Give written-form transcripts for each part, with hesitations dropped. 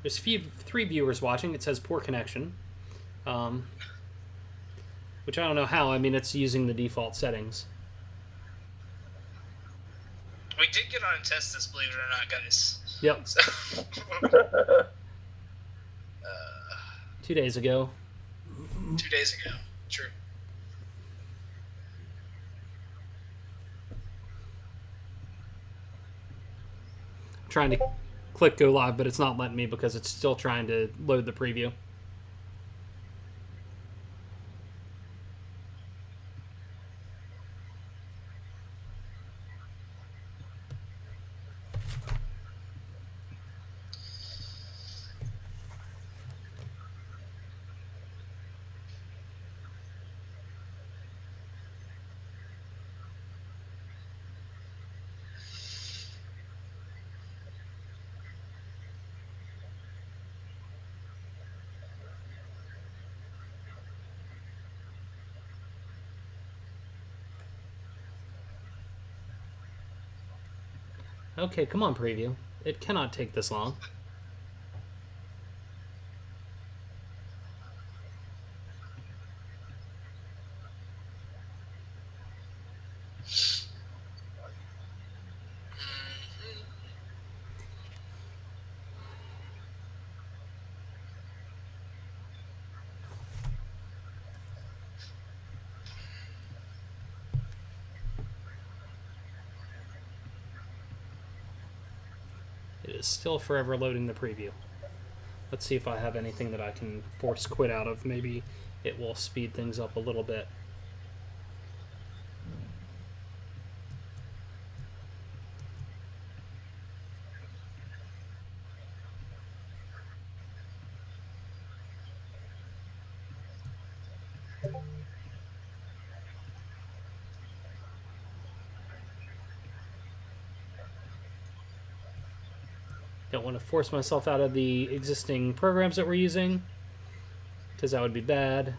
There's three viewers watching. It says poor connection, which I don't know how. I mean, it's using the default settings. We did get on a test this, believe it or not, guys. Yep. So, 2 days ago. 2 days ago. True. I'm trying to click go live, but it's not letting me because it's still trying to load the preview. Okay, come on, preview. It cannot take this long. It is still forever loading the preview. Let's see if I have anything that I can force quit out of. Maybe it will speed things up a little bit. Don't want to force myself out of the existing programs that we're using, because that would be bad.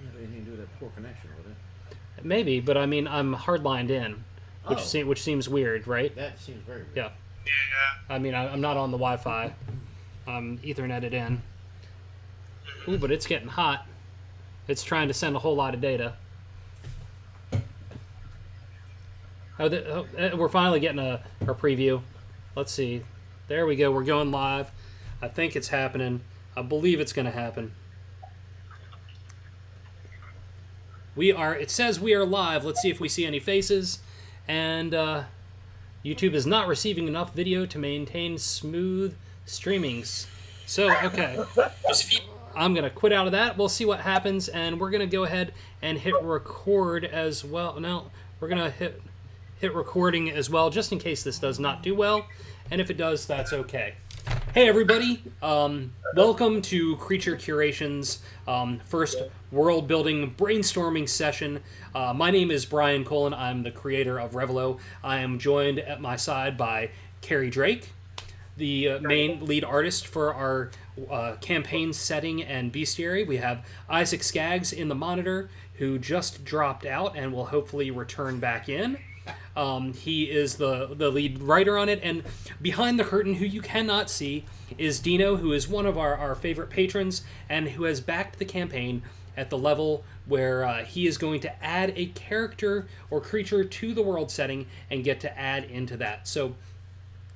Anything to do with that poor connection with it? Maybe, but I mean, I'm hardlined in, which seems weird, right? That seems very weird. Yeah. Yeah. I mean, I'm not on the Wi-Fi. I'm Etherneted in. Ooh, but it's getting hot. It's trying to send a whole lot of data. We're finally getting a preview. Let's see. There we go. We're going live. I think it's happening. I believe it's going to happen. It says we are live. Let's see if we see any faces. And YouTube is not receiving enough video to maintain smooth streamings. So, okay. I'm going to quit out of that. We'll see what happens. And we're going to go ahead and hit record as well. No, we're going to hit recording as well, just in case this does not do well. And if it does, that's okay. Hey everybody, welcome to Creature Curation's first world building brainstorming session. My name is Brian Colin. I'm the creator of Revilo. I am joined at my side by Carey Drake, the main lead artist for our campaign setting and bestiary. We have Isaac Skaggs in the monitor, who just dropped out and will hopefully return back in. He is the lead writer on it, and behind the curtain, who you cannot see, is Dino, who is one of our favorite patrons and who has backed the campaign at the level where he is going to add a character or creature to the world setting and get to add into that. So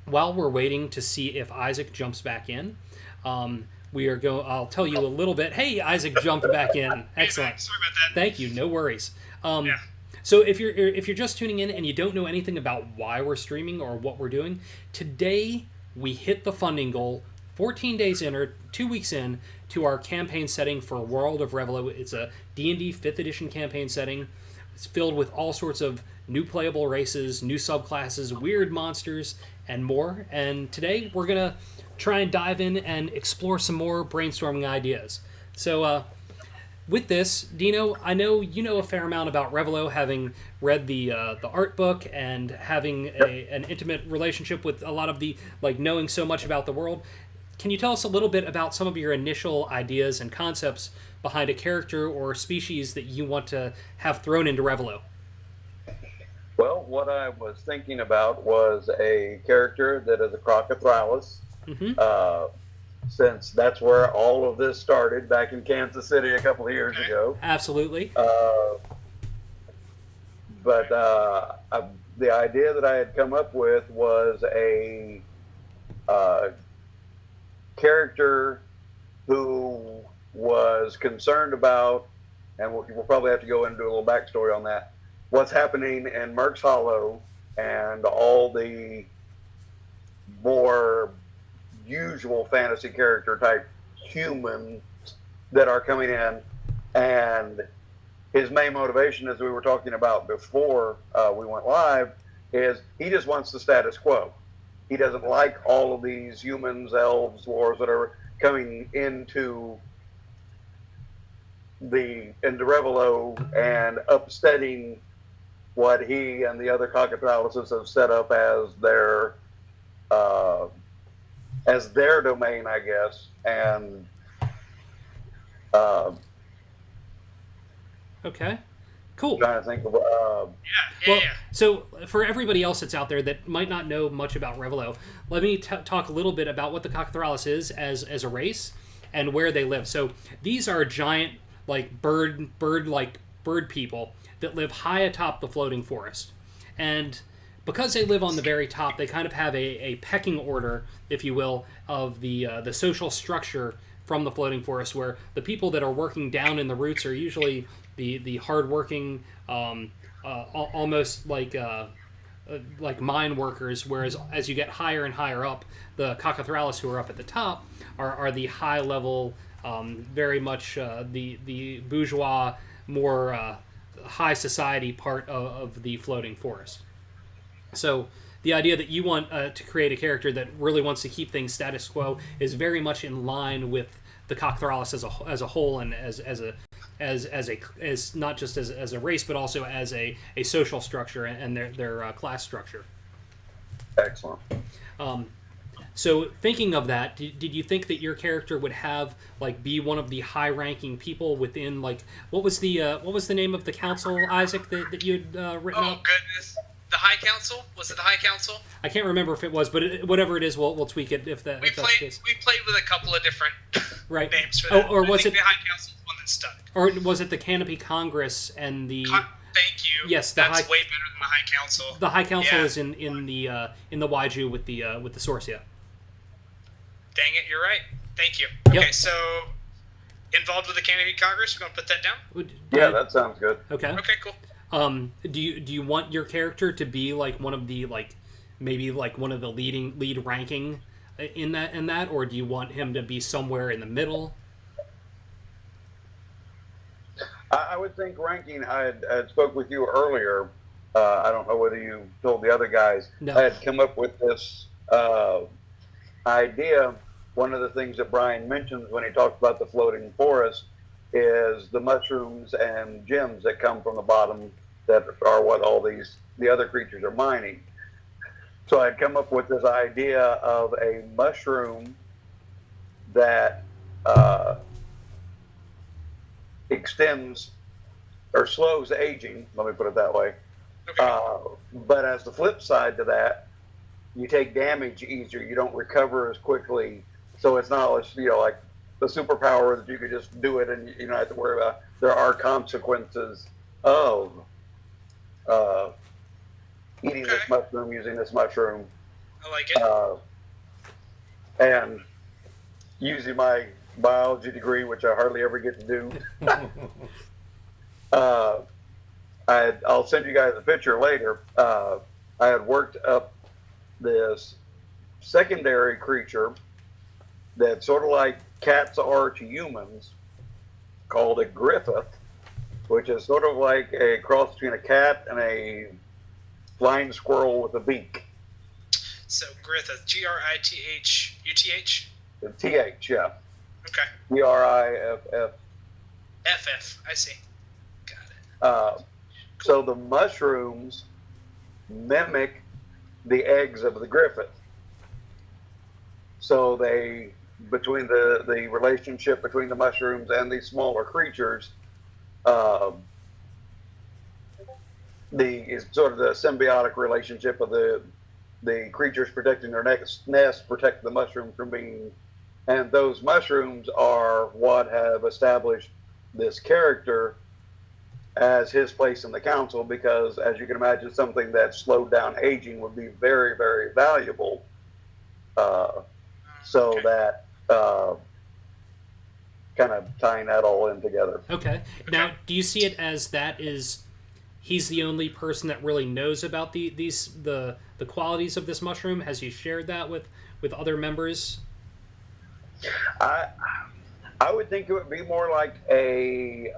while we're waiting to see if Isaac jumps back in, I'll tell you a little bit. Hey, Isaac jumped back in. Excellent. Hey, sorry about that. Thank you. No worries. Yeah. So if you're just tuning in and you don't know anything about why we're streaming or what we're doing, today we hit the funding goal 14 days in, or 2 weeks in, to our campaign setting for World of Revilo. It's a D&D 5th edition campaign setting. It's filled with all sorts of new playable races, new subclasses, weird monsters, and more. And today we're going to try and dive in and explore some more brainstorming ideas. So with this, Dino, I know you know a fair amount about Revilo, having read the art book and having an intimate relationship with a lot of the, knowing so much about the world. can you tell us a little bit about some of your initial ideas and concepts behind a character or species that you want to have thrown into Revilo? Well, what I was thinking about was a character that is a crocodrilus, since that's where all of this started back in Kansas City a couple of years ago. Absolutely. But the idea that I had come up with was a character who was concerned about, and we'll probably have to go into a little backstory on that, what's happening in Merck's Hollow and all the more usual fantasy character type humans that are coming in. And his main motivation, as we were talking about before we went live, is he just wants the status quo. He doesn't like all of these humans, elves, dwarves, whatever, coming into Revilo and upsetting what he and the other cockatriluses have set up as their domain, I guess. And okay, cool. Trying to think of So for everybody else that's out there that might not know much about Revilo, let me talk a little bit about what the cockatrilis is as a race and where they live. So these are giant, like bird people that live high atop the floating forest, and because they live on the very top, they kind of have a pecking order, if you will, of the social structure from the floating forest, where the people that are working down in the roots are usually the hardworking, almost like mine workers, whereas as you get higher and higher up, the cockatrilis who are up at the top are the high level, very much the bourgeois, more high society part of the floating forest. So the idea that you want to create a character that really wants to keep things status quo is very much in line with the cockatrilis as a whole, and as not just as a race, but also as a social structure and their class structure. Excellent. So thinking of that, did you think that your character would have be one of the high-ranking people within what was the name of the council, Isaac, that you'd written up? Oh goodness, the High Council? Was it the High Council? I can't remember if it was, but whatever it is, we'll tweak it if that's the case. We played with a couple of different names for that. Or was it the High Council one that stuck? Or was it the Canopy Congress and the? Thank you. Yes, that's way better than the High Council. The High Council is in the Waiju with the Sorcia. Dang it, you're right. Thank you. Yep. Okay, so involved with the Canopy Congress, we're gonna put that down. Yeah, that sounds good. Okay. Okay, cool. Do you want your character to be one of the maybe one of the lead ranking in that, or do you want him to be somewhere in the middle? I would think ranking. I had spoke with you earlier. I don't know whether you told the other guys. No. I had come up with this idea. One of the things that Brian mentions when he talked about the floating forest is the mushrooms and gems that come from the bottom that are what all the other creatures are mining. So I'd come up with this idea of a mushroom that extends or slows aging, let me put it that way. Okay. But as the flip side to that, you take damage easier, you don't recover as quickly, so it's not like the superpower that you could just do it and you don't have to worry about. There are consequences of eating this mushroom, using this mushroom. I like it. And using my biology degree, which I hardly ever get to do. I'll send you guys a picture later. I had worked up this secondary creature that's sort of like cats are to humans, called a griffith, which is sort of like a cross between a cat and a flying squirrel with a beak. So Griffith, Grithuthuth? TH, yeah. Okay. Griff. FF, I see. Got it. So the mushrooms mimic the eggs of the griffith. So they between the relationship between the mushrooms and these smaller creatures. Um, the sort of the symbiotic relationship of the creatures protecting their nest protect the mushrooms from being, and those mushrooms are what have established this character as his place in the council, because as you can imagine, something that slowed down aging would be very, very valuable. So Okay. that kind of tying that all in together. Okay. Now, do you see it as that is he's the only person that really knows about the qualities of this mushroom? Has he shared that with other members? I would think it would be more like a.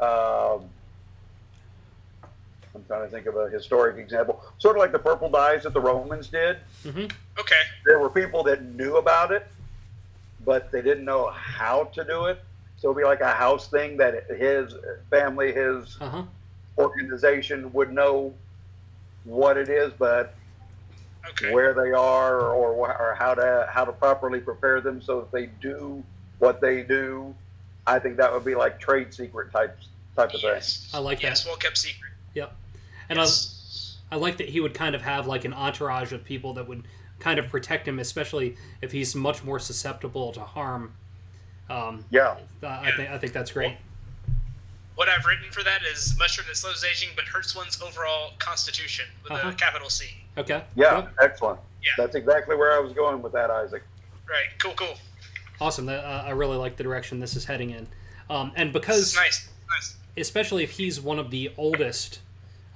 I'm trying to think of a historic example, sort of like the purple dyes that the Romans did. Mm-hmm. Okay. There were people that knew about it, but they didn't know how to do it. So it'd be like a house thing that his family, his Uh-huh. organization would know what it is, but Okay. where they are or how to properly prepare them so that they do what they do. I think that would be like trade secret type of thing. Yes. I like that. Yes, well kept secret. Yep. And Yes. I like that he would kind of have like an entourage of people that would kind of protect him, especially if he's much more susceptible to harm. Yeah. I think that's great. What I've written for that is mushroom that slows aging but hurts one's overall constitution with Uh-huh. a capital C. Okay. Yeah, Yep. excellent. Yeah. That's exactly where I was going with that, Isaac. Right. Cool. Awesome. I really like the direction this is heading in. And This because, is nice. Nice. especially if he's one of the oldest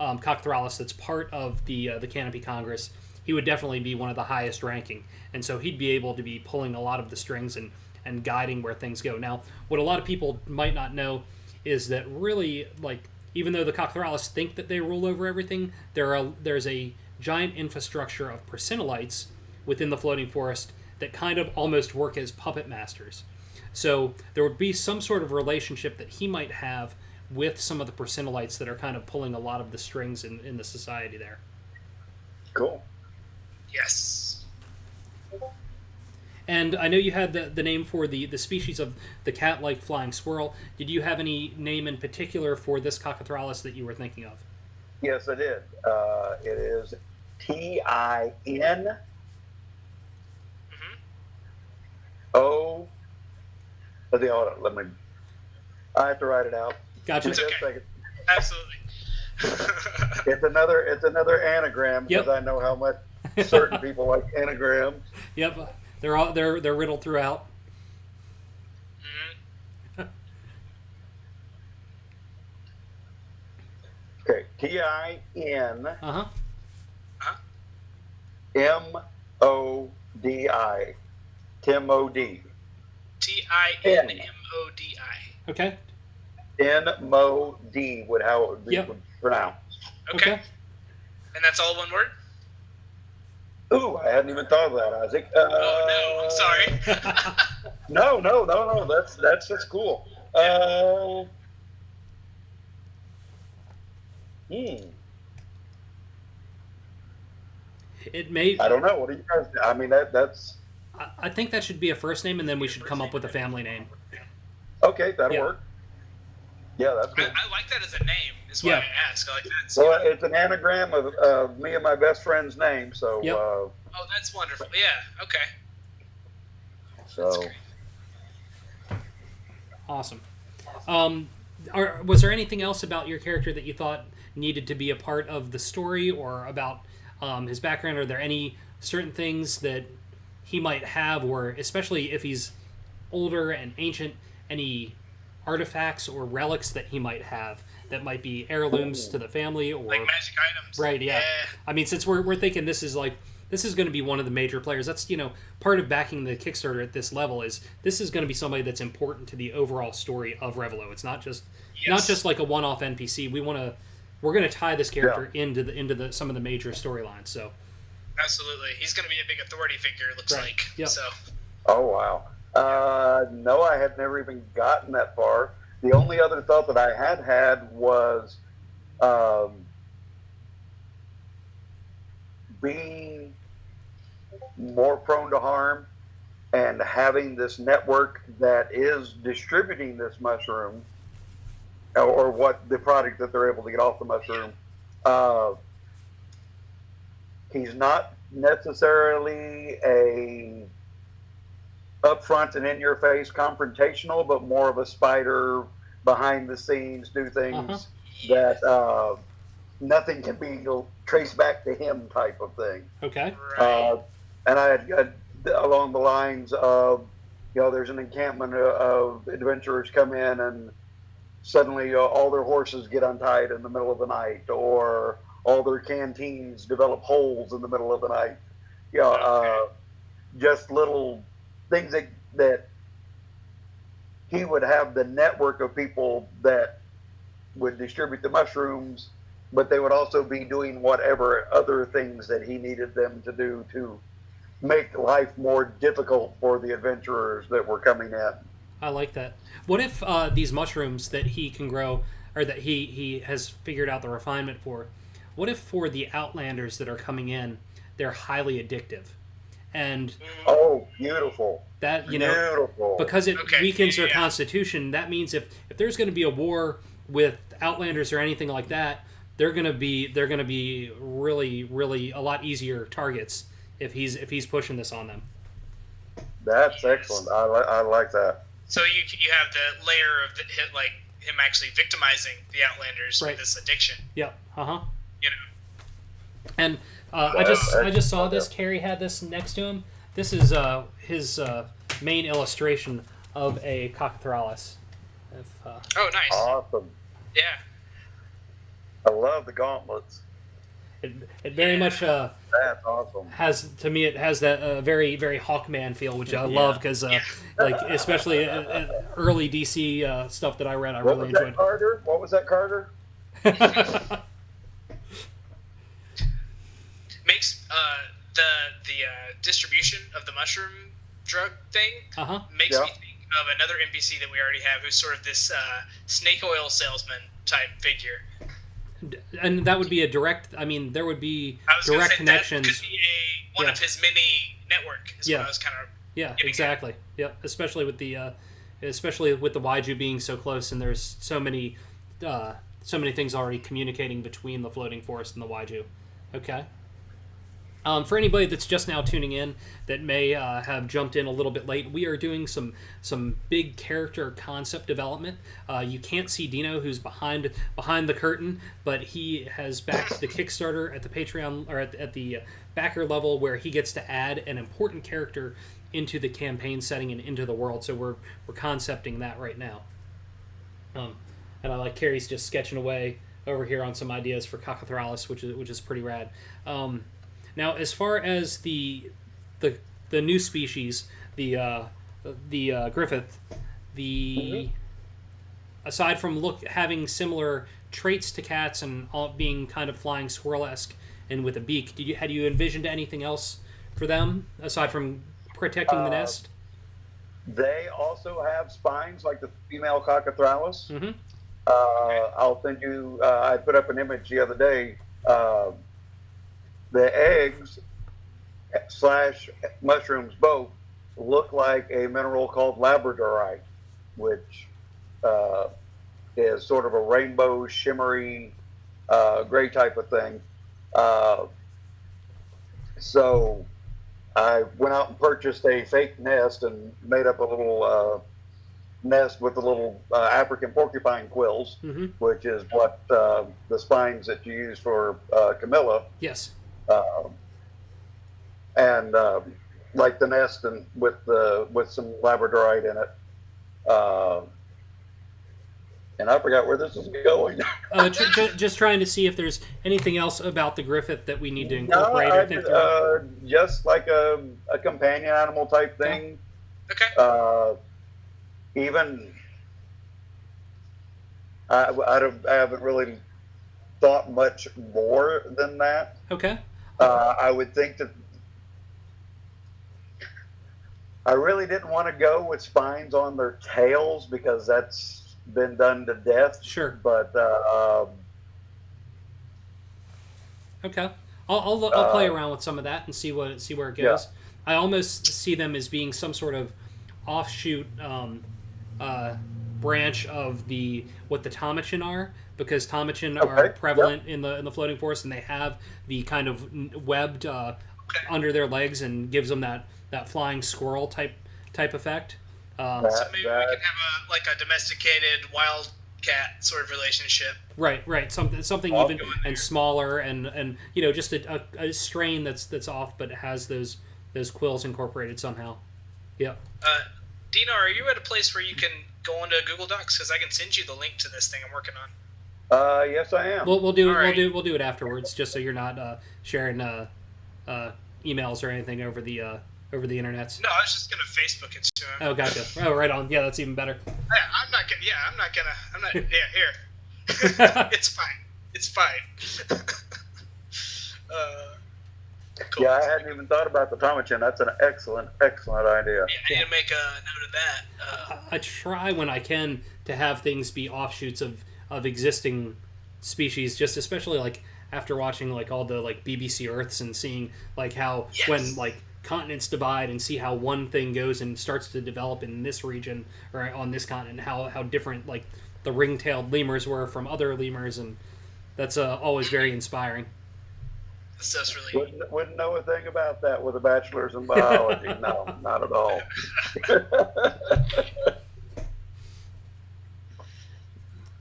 Cockthralus that's part of the Canopy Congress, he would definitely be one of the highest ranking. And so he'd be able to be pulling a lot of the strings and guiding where things go. Now, what a lot of people might not know is that really, like, even though the Cockthralus think that they rule over everything, there's a giant infrastructure of Persinnolites within the floating forest that kind of almost work as puppet masters. So there would be some sort of relationship that he might have with some of the Persinnolites that are kind of pulling a lot of the strings in the society there. Cool. Yes. And I know you had the name for the species of the cat-like flying squirrel. Did you have any name in particular for this Cockthralus that you were thinking of? Yes, I did. It is TIN O. Let me. I have to write it out. Gotcha. It's Just a okay. second. Absolutely. It's another anagram because Yep. I know how much certain people like anagrams. Yep, they're riddled throughout. Okay, TIN Uh huh. MODI. Tim O.D. TINMODI. Okay. N-M-O-D would how it would be Yep. pronounced. Okay. Okay. And that's all one word? Ooh, I hadn't even thought of that, Isaac. Oh no, I'm sorry. No. That's cool. It may. I don't know. What do you guys? I mean, that's I think that should be a first name, and then we should come up with a family name. okay. That'll Yeah. work. Yeah, that's I, cool. I like that as a name. Is why Yeah. I ask. I like that. So it's an anagram of me and my best friend's name. So, Yep. Oh, that's wonderful. Yeah. Okay. so great. Awesome. Was there anything else about your character that you thought needed to be a part of the story, or about his background? Are there any certain things that he might have, or especially if he's older and ancient, any artifacts or relics that he might have that might be heirlooms to the family, or Like magic items. right? Yeah. I mean, since we're thinking this is going to be one of the major players. That's part of backing the Kickstarter at this level is this is going to be somebody that's important to the overall story of Revilo. It's not just like a one-off NPC. We're going to tie this character into some of the major storylines. So Absolutely. He's going to be a big authority figure, it looks Right. like. Yep. So, oh wow. No, I had never even gotten that far. The only other thought that I had was being more prone to harm and having this network that is distributing this mushroom, or what the product that they're able to get off the mushroom. He's not necessarily a upfront and in-your-face confrontational, but more of a spider, behind the scenes, do things that nothing can be traced back to him type of thing. Okay. And I had along the lines of, there's an encampment of adventurers come in and suddenly all their horses get untied in the middle of the night, or all their canteens develop holes in the middle of the night. Just little things that he would have the network of people that would distribute the mushrooms, but they would also be doing whatever other things that he needed them to do to make life more difficult for the adventurers that were coming in. I like that. What if these mushrooms that he can grow, or that he has figured out the refinement for, what if for the outlanders that are coming in, they're highly addictive? And beautiful. That, beautiful. Because it weakens their constitution, that means if there's going to be a war with outlanders or anything like that, they're going to be really, really a lot easier targets if he's pushing this on them. That's excellent. I like that. So you have the layer of him actually victimizing the outlanders with this addiction. Yep. And I just saw this. Carey had this next to him. This is his main illustration of a cockathralis. Oh, nice. Awesome. Yeah. I love the gauntlets. It very much that's awesome. has that very, very Hawkman feel, which I love because like especially early DC stuff that I read, I really enjoyed. Carter? What was that, Carter? Makes the distribution of the mushroom drug thing makes me think of another NPC that we already have, who's sort of this snake oil salesman type figure. And that would be a direct. I mean, there would be direct connections. That could be one of his mini network. Is what I was kind of. Yeah, exactly. At. Yep, especially with the Waiju being so close, and there's so many things already communicating between the floating forest and the Waiju. Okay. For anybody that's just now tuning in that may have jumped in a little bit late, we are doing some big character concept development. You can't see Dino, who's behind the curtain, but he has backed the Kickstarter at the Patreon, or at the backer level, where he gets to add an important character into the campaign setting and into the world. So we're concepting that right now. And I like Carey's just sketching away over here on some ideas for Cockathralis, which is pretty rad. Now, as far as the new species, the Griffith, aside from having similar traits to cats and all being kind of flying squirrel-esque and with a beak, had you envisioned anything else for them aside from protecting the nest? They also have spines like the female Cockathralis. Mm-hmm. I'll send you. I put up an image the other day. The eggs / mushrooms both look like a mineral called labradorite, which is sort of a rainbow, shimmery, gray type of thing. So I went out and purchased a fake nest and made up a little nest with the little African porcupine quills, which is what the spines that you use for Camilla. Yes. And like the nest and with some labradorite in it. And I forgot where this is going. Just trying to see if there's anything else about the Griffith that we need to incorporate. Just like a companion animal type thing. Okay. Even I haven't really thought much more than that. Okay. I would think that I really didn't want to go with spines on their tails because that's been done to death. Sure. But okay, I'll play around with some of that and see where it goes. I almost see them as being some sort of offshoot branch of what the Tomachin are, because Tomachin are prevalent in the floating forest, and they have the kind of webbed under their legs and gives them that flying squirrel type effect. So maybe we can have a domesticated wildcat sort of relationship. Right. Something even and smaller, and just a strain that's off, but it has those quills incorporated somehow. Yeah. Dino, are you at a place where you can go into Google Docs? Because I can send you the link to this thing I'm working on. Yes, I am. We'll do it afterwards, just so you're not sharing emails or anything over the internet. No, I was just gonna Facebook it to him. Oh, gotcha. Oh, right on. Yeah, that's even better. Yeah, I'm not. Yeah, here. It's fine. Cool. Yeah, I hadn't even thought about the Tomachin. That's an excellent idea. Yeah, I need to make a note of that. I try when I can to have things be offshoots of existing species, just especially like after watching like all the like BBC Earths and seeing like how when like continents divide and see how one thing goes and starts to develop in this region or on this continent, how different like the ring-tailed lemurs were from other lemurs, and that's always very inspiring. So it's really wouldn't know a thing about that with a bachelor's in biology. No, not at all.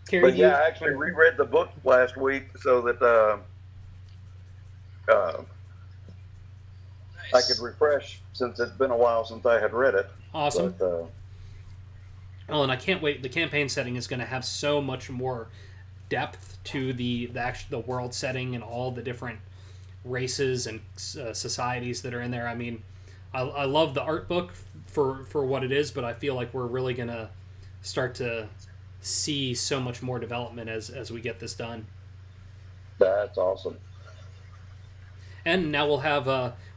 Carey, but yeah, I actually reread the book last week so that I could refresh, since it's been a while since I had read it. Awesome. But, and I can't wait. The campaign setting is going to have so much more depth to the world setting and all the different races and societies that are in there. I mean, I love the art book for what it is, but I feel like we're really going to start to see so much more development as we get this done. That's awesome. And now we'll have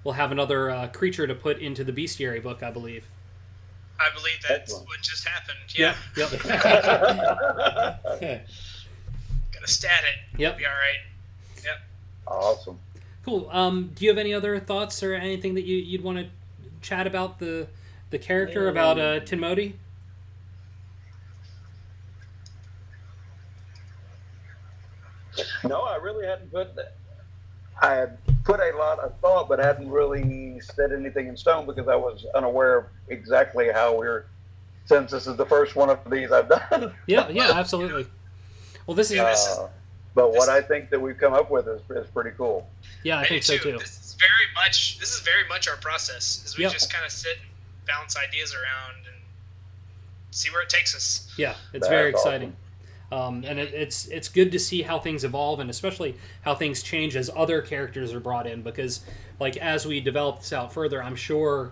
another creature to put into the bestiary book, I believe. I believe that's what just happened. Yeah. Yep. Gotta stat it. Yep. Be all right. Yep. Awesome. Cool. Do you have any other thoughts or anything that you'd want to chat about the character, about Tinmoti? No, I really hadn't I had put a lot of thought, but hadn't really set anything in stone because I was unaware of exactly how since this is the first one of these I've done. Yeah, absolutely. Well, this is... but what I think that we've come up with is pretty cool. Yeah, I think so too. This is very much our process. Is we just kind of sit and bounce ideas around and see where it takes us. Yeah, it's very exciting. Awesome. And it's good to see how things evolve, and especially how things change as other characters are brought in, because like as we develop this out further, I'm sure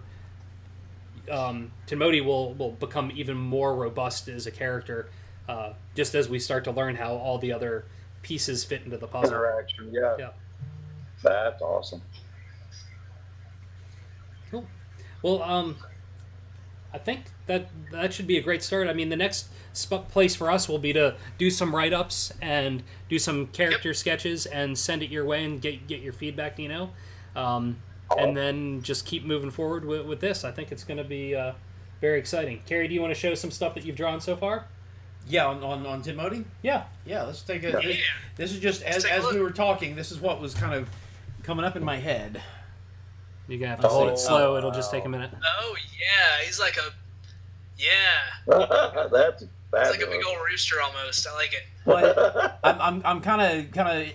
Tinmoti will become even more robust as a character, just as we start to learn how all the other pieces fit into the puzzle. Interaction, yeah. That's awesome. Cool. Well, I think that should be a great start. I mean, the next place for us will be to do some write-ups and do some character sketches and send it your way and get your feedback, Dino. And then just keep moving forward with this. I think it's going to be very exciting. Carey, do you want to show some stuff that you've drawn so far? Yeah, on Tinmoti? Yeah. Yeah, let's take a... Yeah. This is just, as we were talking, this is what was kind of coming up in my head. You're going to have to hold it slow. It'll just take a minute. Oh, yeah. He's like a... Yeah. That's like a big old rooster almost. I like it. But I'm kind of...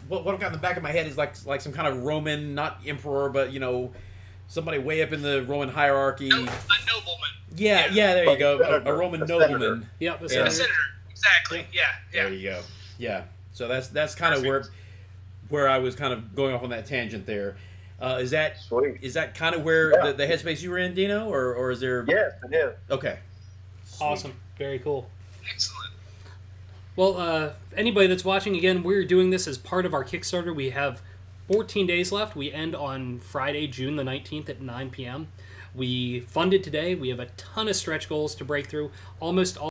What I've got in the back of my head is like some kind of Roman, not emperor, but, somebody way up in the Roman hierarchy. A nobleman. Yeah, there you go. A Roman nobleman. Yep, a senator. Exactly. Yeah. There you go. Yeah. So that's kind of where I was kind of going off on that tangent there. Is that sweet? Is that kind of where the headspace you were in, Dino, or is there? Yes, it is. Okay. Sweet. Awesome. Very cool. Excellent. Well, anybody that's watching, again, we're doing this as part of our Kickstarter. We have 14 days left. We end on Friday, June the 19th at 9 p.m. We funded today. We have a ton of stretch goals to break through. Almost all